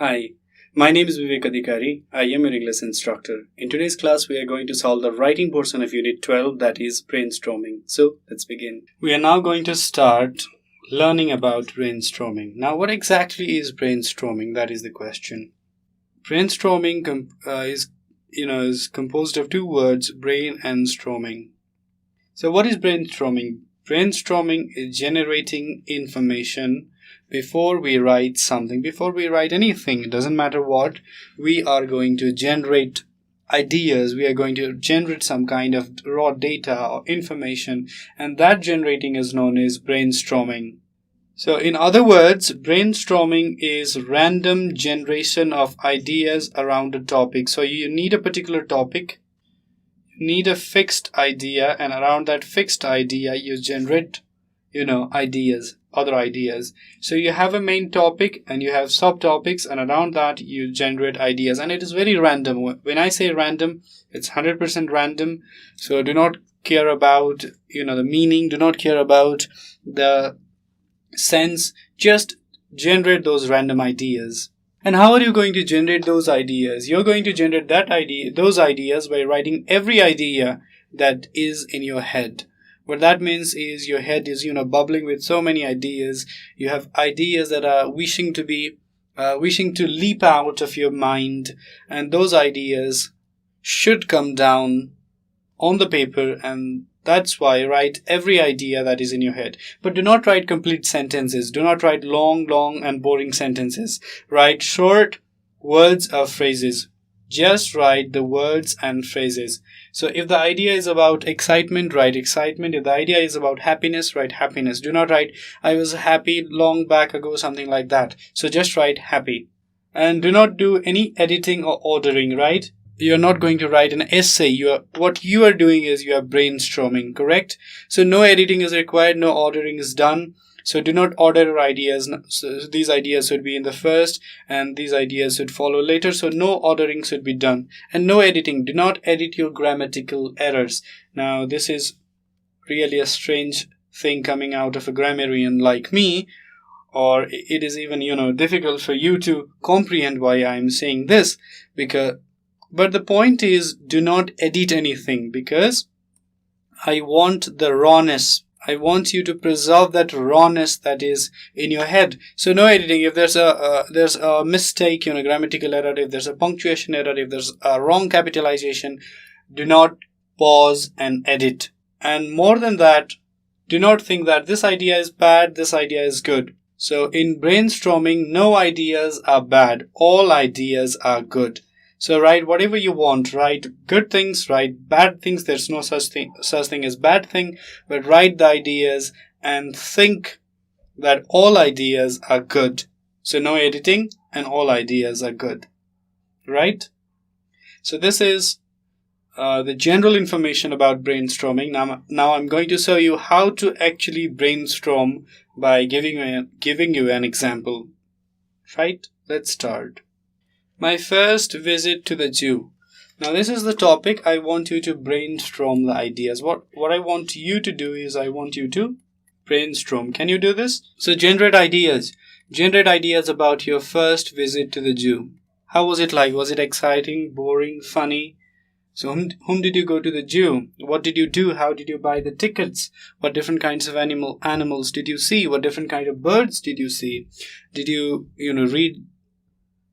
Hi, my name is Bibek Adhikari. I am your English instructor. In today's class, we are going to solve the writing portion of Unit 12, that is brainstorming. So, let's begin. We are now going to start learning about brainstorming. Now, what exactly is brainstorming? That is the question. Brainstorming is composed of two words, brain and storming. So, what is brainstorming? Brainstorming is generating information before we write something, before we write anything. It doesn't matter what, we are going to generate ideas, we are going to generate some kind of raw data or information, and that generating is known as brainstorming. So in other words, brainstorming is random generation of ideas around a topic. So you need a particular topic, you need a fixed idea, and around that fixed idea you generate ideas, other ideas. So you have a main topic and you have subtopics, and around that you generate ideas, and it is very random. When I say random, it's 100% random. So do not care about the meaning, do not care about the sense, just generate those random ideas. And how are you going to generate those ideas? You're going to generate those ideas by writing every idea that is in your head. What that means is your head is bubbling with so many ideas. You have ideas that are wishing to leap out of your mind, and those ideas should come down on the paper, and that's why write every idea that is in your head. But do not write complete sentences. Do not write long and boring sentences. Write short words or phrases. Just write the words and phrases. So if the idea is about excitement, write excitement. If the idea is about happiness, write happiness. Do not write, I was happy long back ago, something like that. So just write happy. And do not do any editing or ordering, right? You're not going to write an essay. What you are doing is you are brainstorming, correct? So no editing is required, no ordering is done. So do not order your ideas. So these ideas should be in the first and these ideas should follow later. So no ordering should be done. And no editing. Do not edit your grammatical errors. Now this is really a strange thing coming out of a grammarian like me. Or it is even, difficult for you to comprehend why I'm saying this. But the point is, do not edit anything, because I want the rawness. I want you to preserve that rawness that is in your head. So no editing. If there's a mistake, grammatical error, if there's a punctuation error, if there's a wrong capitalization, do not pause and edit. And more than that, do not think that this idea is bad, this idea is good. So in brainstorming, no ideas are bad. All ideas are good. So write whatever you want. Write good things, write bad things. There's no such thing as bad thing, but write the ideas and think that all ideas are good. So no editing and all ideas are good, right? So this is the general information about brainstorming. Now I'm going to show you how to actually brainstorm by giving you an example. Right? Let's start. My first visit to the zoo. Now this is the topic. I want you to brainstorm the ideas. What I want you to do is I want you to brainstorm. Can you do this? So generate ideas. Generate ideas about your first visit to the zoo. How was it like? Was it exciting, boring, funny? So whom did you go to the zoo? What did you do? How did you buy the tickets? What different kinds of animals did you see? What different kind of birds did you see? Did you read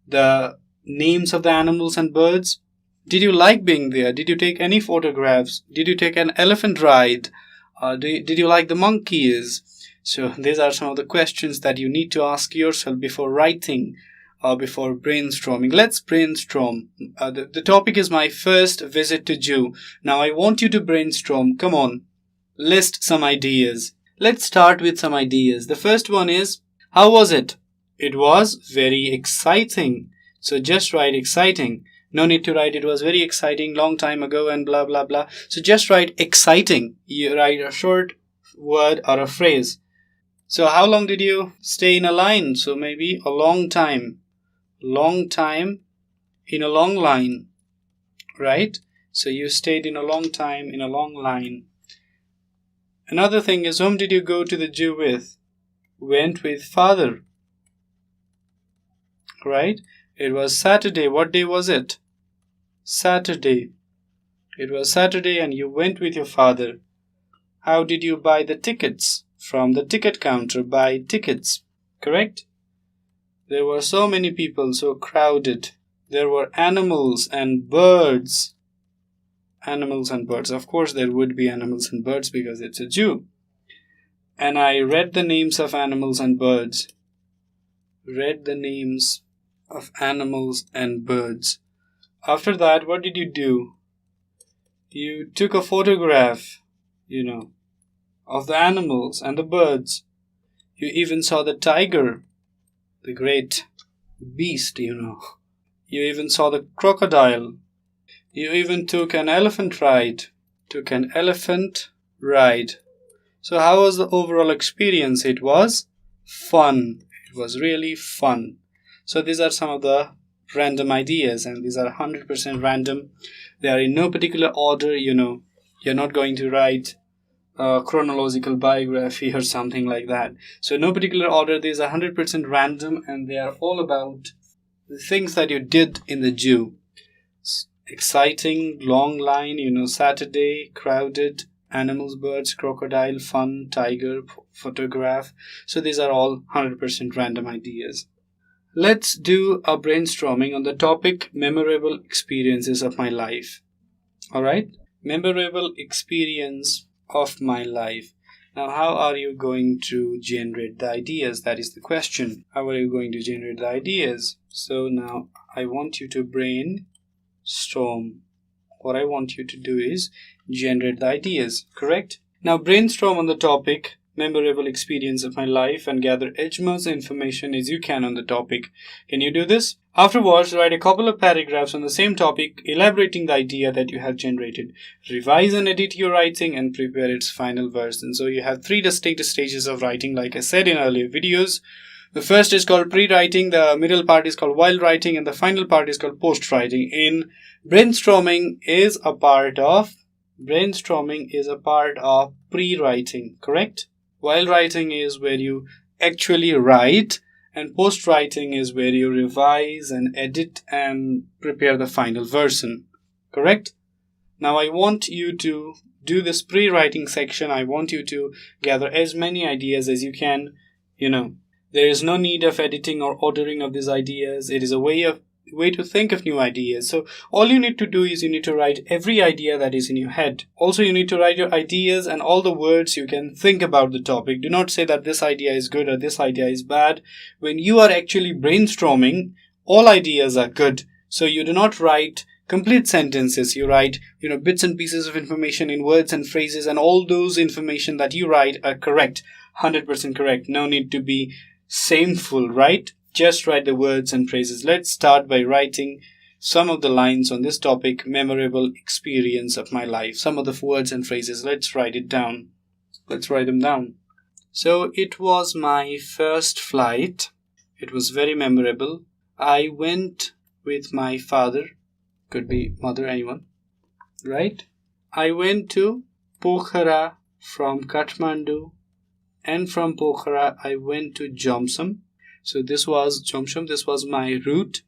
the names of the animals and birds? Did you like being there? Did you take any photographs? Did you take an elephant ride? Did you like the monkeys? So these are some of the questions that you need to ask yourself before writing or before brainstorming. Let's brainstorm. The topic is my first visit to zoo. Now I want you to brainstorm. Come on, list some ideas. Let's start with some ideas. The first one is, how was it? It was very exciting. So just write exciting. No need to write it was very exciting long time ago and blah blah blah. So just write exciting. You write a short word or a phrase. So how long did you stay in a line? So maybe a long time. Long time in a long line. Right? So you stayed in a long time in a long line. Another thing is, whom did you go to the zoo with? Went with father. Right? It was Saturday. What day was it? Saturday. It was Saturday and you went with your father. How did you buy the tickets? From the ticket counter, buy tickets. Correct? There were so many people, so crowded. There were animals and birds. Animals and birds. Of course, there would be animals and birds because it's a zoo. And I read the names of animals and birds. Read the names of animals and birds. After that, what did you do? You took a photograph, of the animals and the birds. You even saw the tiger, the great beast, You even saw the crocodile. You even took an elephant ride. So how was the overall experience? It was fun. It was really fun. So these are some of the random ideas, and these are 100% random. They are in no particular order, You're not going to write a chronological biography or something like that. So in no particular order, these are 100% random, and they are all about the things that you did in the zoo. Exciting, long line, Saturday, crowded, animals, birds, crocodile, fun, tiger, photograph. So these are all 100% random ideas. Let's do a brainstorming on the topic memorable experiences of my life. Alright? Memorable experience of my life. Now, how are you going to generate the ideas? That is the question. How are you going to generate the ideas? So now I want you to brainstorm. What I want you to do is generate the ideas, correct? Now brainstorm on the topic memorable experience of my life and gather as much information as you can on the topic. Can you do this? Afterwards, write a couple of paragraphs on the same topic, elaborating the idea that you have generated. Revise and edit your writing and prepare its final version. So you have 3 distinct stages of writing, like I said in earlier videos. The first is called pre-writing, the middle part is called while writing, and the final part is called post-writing. In brainstorming is a part of pre-writing, correct? While writing is where you actually write, and post-writing is where you revise and edit and prepare the final version, correct? Now I want you to do this pre-writing section. I want you to gather as many ideas as you can. There is no need of editing or ordering of these ideas. It is a way to think of new ideas. So all you need to do is you need to write every idea that is in your head. Also, you need to write your ideas and all the words you can think about the topic. Do not say that this idea is good or this idea is bad. When you are actually brainstorming, all ideas are good. So you do not write complete sentences. You write, bits and pieces of information in words and phrases, and all those information that you write are correct, 100% correct. No need to be shameful, right? Just write the words and phrases. Let's start by writing some of the lines on this topic, memorable experience of my life. Some of the words and phrases. Let's write them down. So it was my first flight. It was very memorable. I went with my father. Could be mother, anyone, right? I went to Pokhara from Kathmandu, and from Pokhara I went to Jomsom. So this was Jomsom. This was my route.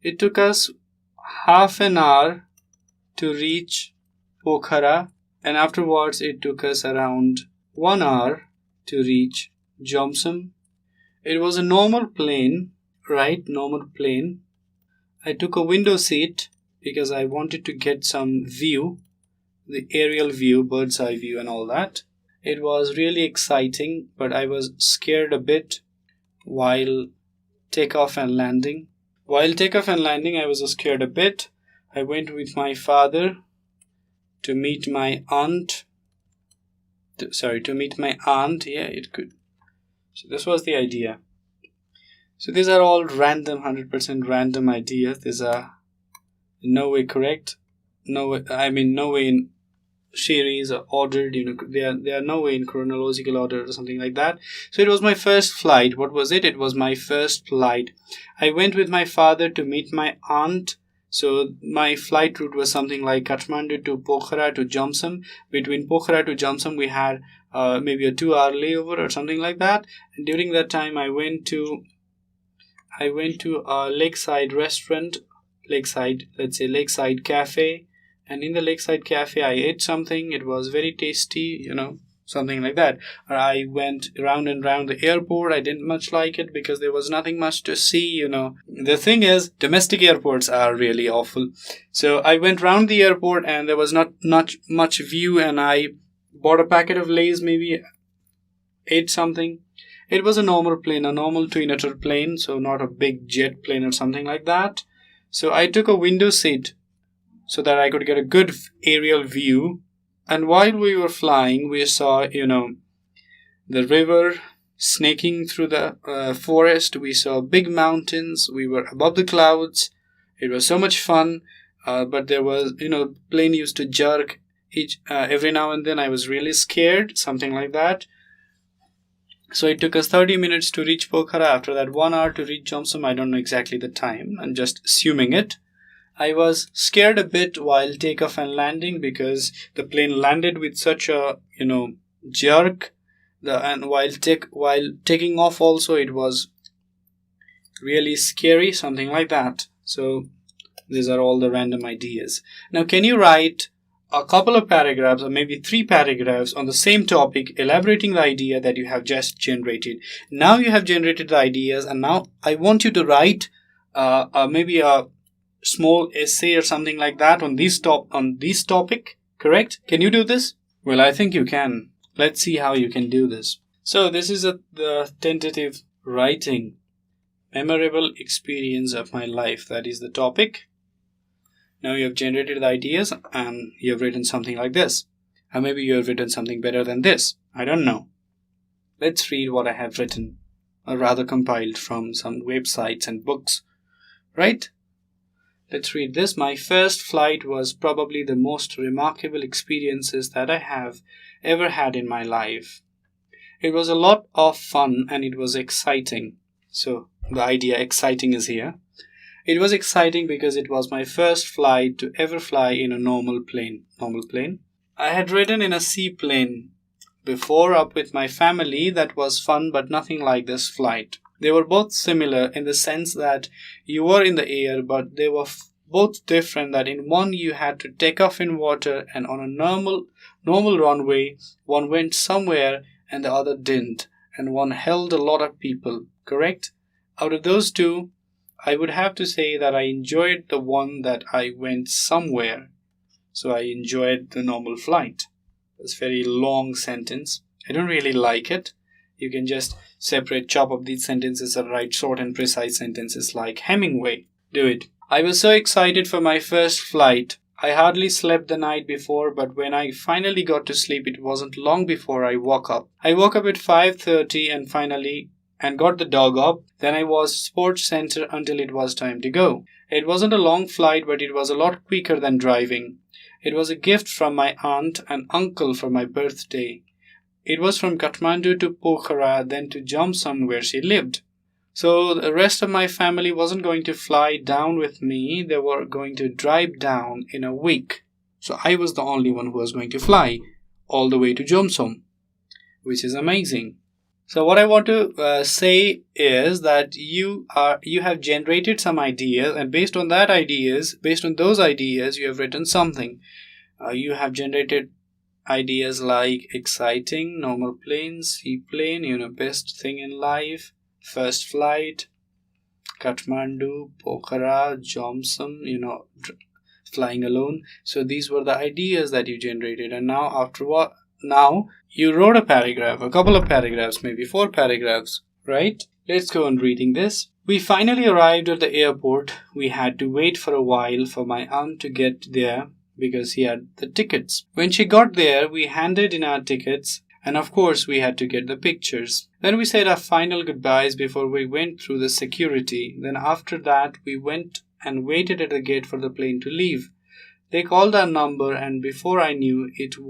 It took us half an hour to reach Pokhara, and afterwards it took us around 1 hour to reach Jomsom. It was a normal plane, right? Normal plane. I took a window seat because I wanted to get some view, the aerial view, bird's eye view and all that. It was really exciting, but I was scared a bit while takeoff and landing. While takeoff and landing, I was scared a bit. I went with my father to meet my aunt. To meet my aunt. Yeah, it could. So this was the idea. So these are all random, 100% random ideas. These are in no way correct. No way in series or ordered. They are no way in chronological order or something like that. So it was my first flight. What was it? It was my first flight. I went with my father to meet my aunt. So my flight route was something like Kathmandu to Pokhara to Jomsom. Between Pokhara to Jomsom, we had maybe a 2-hour layover or something like that. And during that time, I went to I went to a lakeside restaurant, lakeside cafe, and in the lakeside cafe I ate something. It was very tasty, something like that. Or I went round and round the airport. I didn't much like it because there was nothing much to see. The thing is, domestic airports are really awful. So I went round the airport and there was not much view, and I bought a packet of Lay's, maybe ate something. It was a normal plane, a normal twin-otter plane, so not a big jet plane or something like that. So I took a window seat so that I could get a good aerial view. And while we were flying, we saw, the river snaking through the forest. We saw big mountains. We were above the clouds. It was so much fun. But there was, plane used to jerk every now and then. I was really scared, something like that. So it took us 30 minutes to reach Pokhara. After that, 1 hour to reach Jomsom. I don't know exactly the time. I'm just assuming it. I was scared a bit while takeoff and landing because the plane landed with such a, jerk. And while taking off also, it was really scary, something like that. So these are all the random ideas. Now, can you write a couple of paragraphs or maybe 3 paragraphs on the same topic, elaborating the idea that you have just generated? Now you have generated the ideas, and now I want you to write maybe a small essay or something like that on this topic. Correct? Can you do this? Well, I think you can. Let's see how you can do this. So this is the tentative writing. Memorable experience of my life. That is the topic. Now you have generated the ideas and you have written something like this. Or maybe you have written something better than this. I don't know. Let's read what I have written, or rather compiled from some websites and books. Right? Let's read this. My first flight was probably the most remarkable experiences that I have ever had in my life. It was a lot of fun and it was exciting. So the idea exciting is here. It was exciting because it was my first flight to ever fly in a normal plane. I had ridden in a seaplane before up with my family. That was fun, but nothing like this flight. They were both similar in the sense that you were in the air, but they were both different. That in one you had to take off in water, and on a normal runway one went somewhere and the other didn't, and one held a lot of people. Correct? Out of those two, I would have to say that I enjoyed the one that I went somewhere. So I enjoyed the normal flight. It's a very long sentence. I don't really like it. You can just chop up these sentences and write short and precise sentences like Hemingway. Do it. I was so excited for my first flight. I hardly slept the night before, but when I finally got to sleep, it wasn't long before I woke up. I woke up at 5:30 and got the dog up. Then I was sports center until it was time to go. It wasn't a long flight, but it was a lot quicker than driving. It was a gift from my aunt and uncle for my birthday. It was from Kathmandu to Pokhara, then to Jomsom where she lived. So the rest of my family wasn't going to fly down with me. They were going to drive down in a week. So I was the only one who was going to fly all the way to Jomsom, which is amazing. So what I want to say is that you have generated some ideas, and based on those ideas, you have written something. You have generated ideas like exciting, normal plane, seaplane, best thing in life, first flight, Kathmandu, Pokhara, Jomsom, flying alone. So these were the ideas that you generated, and now you wrote a couple of paragraphs, maybe 4 paragraphs, right? Let's go on reading this. We finally arrived at the airport. We had to wait for a while for my aunt to get there because he had the tickets. When she got there, we handed in our tickets, and of course we had to get the pictures. Then we said our final goodbyes before we went through the security. Then after that, we went and waited at the gate for the plane to leave. They called our number, and before I knew it, we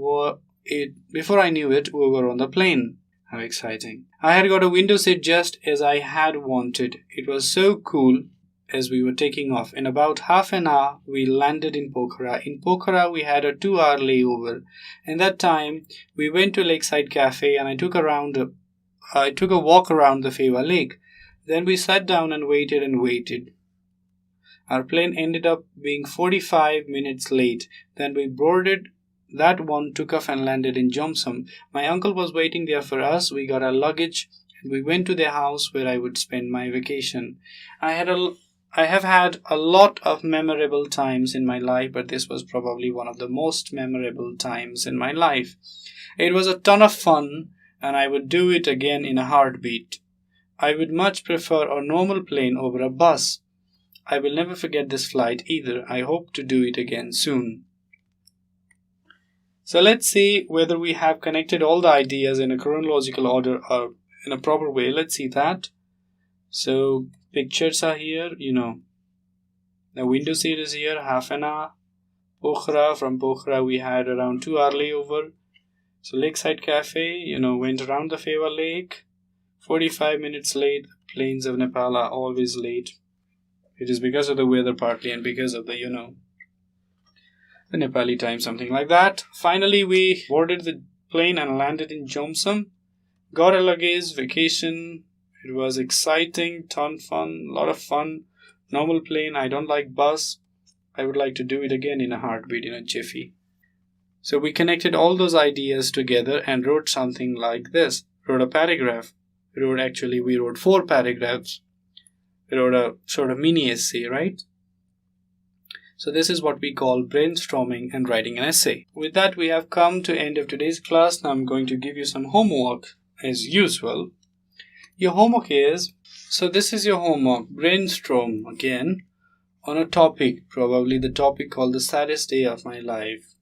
were on the plane. How exciting. I had got a window seat just as I had wanted. It was so cool. As we were taking off, in about half an hour, we landed in Pokhara. In Pokhara, we had a 2-hour layover. In that time, we went to Lakeside Cafe and I took a walk around the Fewa Lake. Then we sat down and waited and waited. Our plane ended up being 45 minutes late. Then we boarded that one, took off and landed in Jomsom. My uncle was waiting there for us. We got our luggage and we went to their house where I would spend my vacation. I have had a lot of memorable times in my life, but this was probably one of the most memorable times in my life. It was a ton of fun and I would do it again in a heartbeat. I would much prefer a normal plane over a bus. I will never forget this flight either. I hope to do it again soon. So let's see whether we have connected all the ideas in a chronological order or in a proper way. Let's see that. So pictures are here, The window seat is here, half an hour. Pokhara, from Pokhara we had around 2 hour layover. So Lakeside Cafe, went around the Fewa Lake. 45 minutes late. Plains of Nepal are always late. It is because of the weather partly and because of the Nepali time, something like that. Finally, we boarded the plane and landed in Jomsom. Got a luggage, vacation. It was exciting, ton fun, lot of fun. Normal plane, I don't like bus. I would like to do it again in a heartbeat, in a jiffy. So we connected all those ideas together and wrote something like this. Wrote a paragraph. We wrote 4 paragraphs. We wrote a sort of mini essay, right? So this is what we call brainstorming and writing an essay. With that, we have come to end of today's class. Now I'm going to give you some homework as usual. Your homework is, so this is your homework. Brainstorm again on a topic, probably the topic called the saddest day of my life.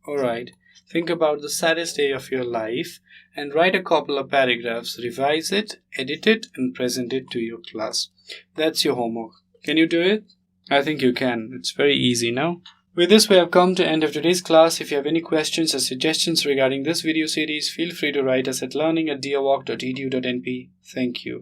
Alright, think about the saddest day of your life and write a couple of paragraphs, revise it, edit it and present it to your class. That's your homework. Can you do it? I think you can. It's very easy now. With this, we have come to end of today's class. If you have any questions or suggestions regarding this video series, feel free to write us at learning@deerwalk.edu.np. Thank you.